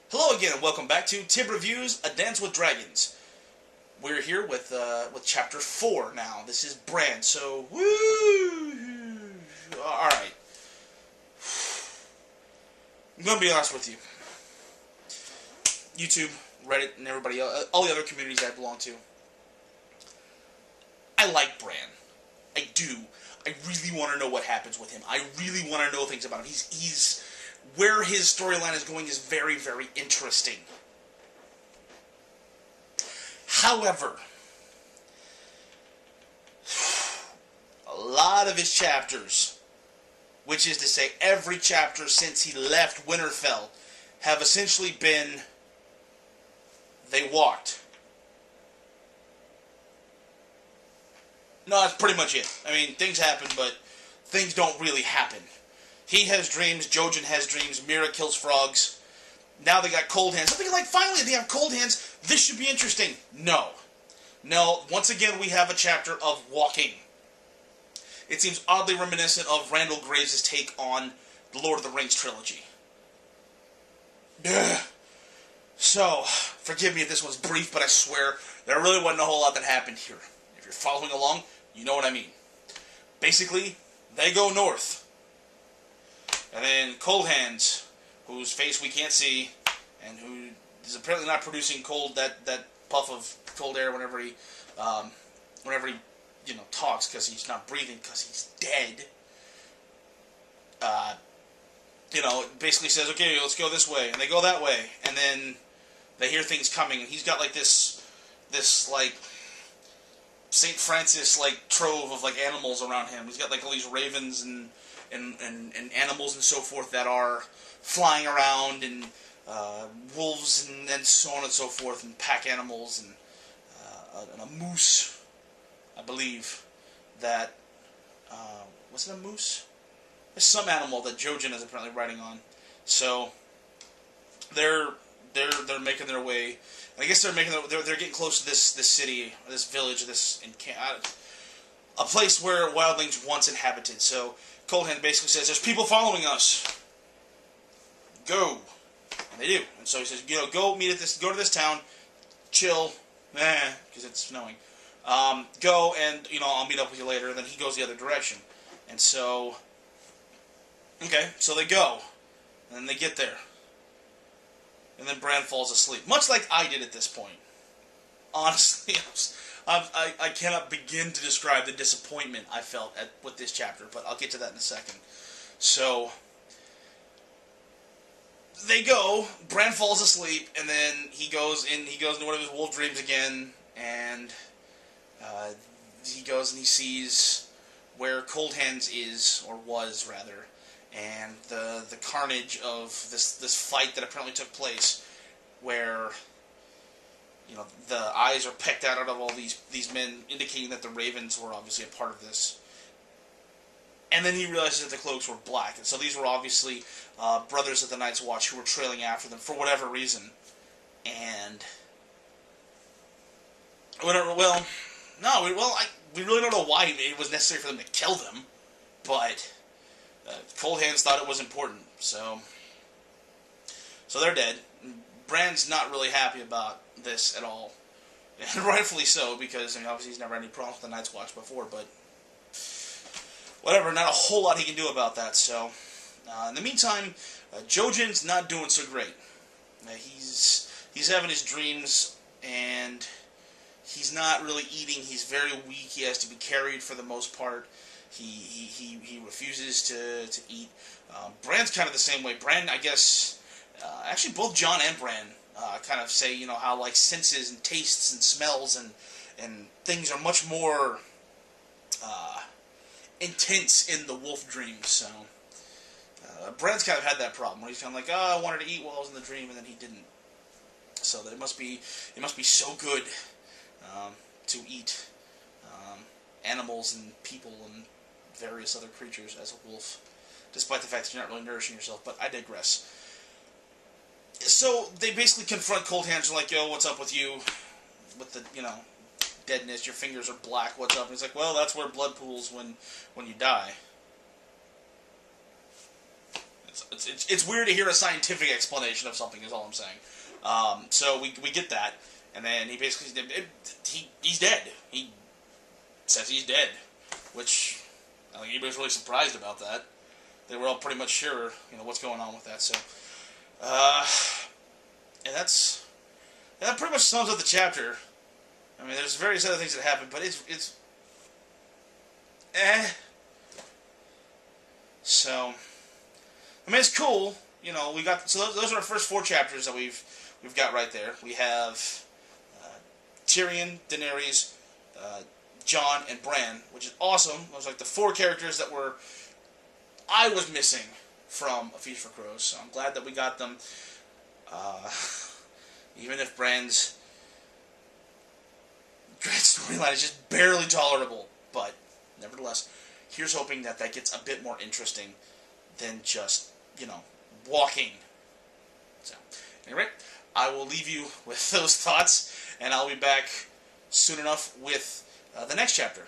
Hello again, and welcome back to Tib Reviews: A Dance with Dragons. We're here with Chapter 4 now. This is Bran, so woo! Alright. I'm going to be honest with you. YouTube, Reddit, and everybody else, all the other communities I belong to. I like Bran. I do. I really want to know what happens with him. I really want to know things about him. He's where his storyline is going is very, very interesting. However, a lot of his chapters, which is to say every chapter since he left Winterfell, have essentially been, they walked. No, that's pretty much it. I mean, things happen, but things don't really happen. He has dreams, Jojen has dreams, Mira kills frogs. Now they got cold hands. I'm thinking, like, finally they have cold hands. This should be interesting. No. No, once again we have a chapter of walking. It seems oddly reminiscent of Randall Graves' take on the Lord of the Rings trilogy. Ugh. So, forgive me if this was brief, but I swear there really wasn't a whole lot that happened here. If you're following along, you know what I mean. Basically, they go north. And then Cold Hands, whose face we can't see, and who is apparently not producing that puff of cold air whenever he talks, because he's not breathing because he's dead. Basically says, okay, let's go this way, and they go that way, and then they hear things coming, and he's got like this like St. Francis like trove of like animals around him. He's got like all these ravens and animals and so forth that are flying around, and wolves and so on and so forth, and pack animals, and a moose, I believe, that was it a moose? There's some animal that Jojen is apparently riding on. So they're making their way. I guess they're getting close to this city, this village, a place where wildlings once inhabited. So Coldhand basically says, "There's people following us. Go," and they do. And so he says, go to this town, chill, because it's snowing. Go, and I'll meet up with you later. And then he goes the other direction. And so, okay, so they go, and then they get there, and then Bran falls asleep, much like I did at this point. Honestly, I cannot begin to describe the disappointment I felt with this chapter, but I'll get to that in a second. So, they go, Bran falls asleep, and then he goes into one of his wolf dreams again, and he goes and he sees where Cold Hands is, or was, rather, and the carnage of this fight that apparently took place, where the eyes are pecked out of all these men, indicating that the ravens were obviously a part of this. And then he realizes that the cloaks were black, and so these were obviously brothers of the Night's Watch who were trailing after them for whatever reason. And we really don't know why it was necessary for them to kill them, but Cold Hands thought it was important, so they're dead. Bran's not really happy about this at all, and rightfully so, because obviously he's never had any problems with the Night's Watch before, but whatever, not a whole lot he can do about that. So in the meantime, Jojen's not doing so great. He's having his dreams, and he's not really eating. He's very weak. He has to be carried for the most part. He refuses to eat. Bran's kind of the same way. Bran, I guess, actually both Jon and Bran kind of say, how like senses and tastes and smells and things are much more intense in the wolf dreams. So Bran's kind of had that problem where he's kind of like, I wanted to eat while I was in the dream, and then he didn't. So it must be so good to eat animals and people and various other creatures as a wolf, despite the fact that you're not really nourishing yourself, but I digress. So they basically confront Cold Hands and like, yo, what's up with you? With the, deadness, your fingers are black, what's up? And he's like, well, that's where blood pools when you die. It's weird to hear a scientific explanation of something. Is all I'm saying. So we get that, and then he basically he's dead. He says he's dead, which I don't think anybody's really surprised about that. They were all pretty much sure, what's going on with that. So, and that pretty much sums up the chapter. I mean, there's various other things that happen, but it's So, I mean, it's cool. We got those are our first 4 chapters that we've got right there. We have Tyrion, Daenerys, Jon, and Bran, which is awesome. It was like the 4 characters that I was missing from A Feast for Crows. So I'm glad that we got them. Even if Bran's storyline is just barely tolerable, but nevertheless, here's hoping that gets a bit more interesting than just, walking. So, anyway, I will leave you with those thoughts, and I'll be back soon enough with the next chapter.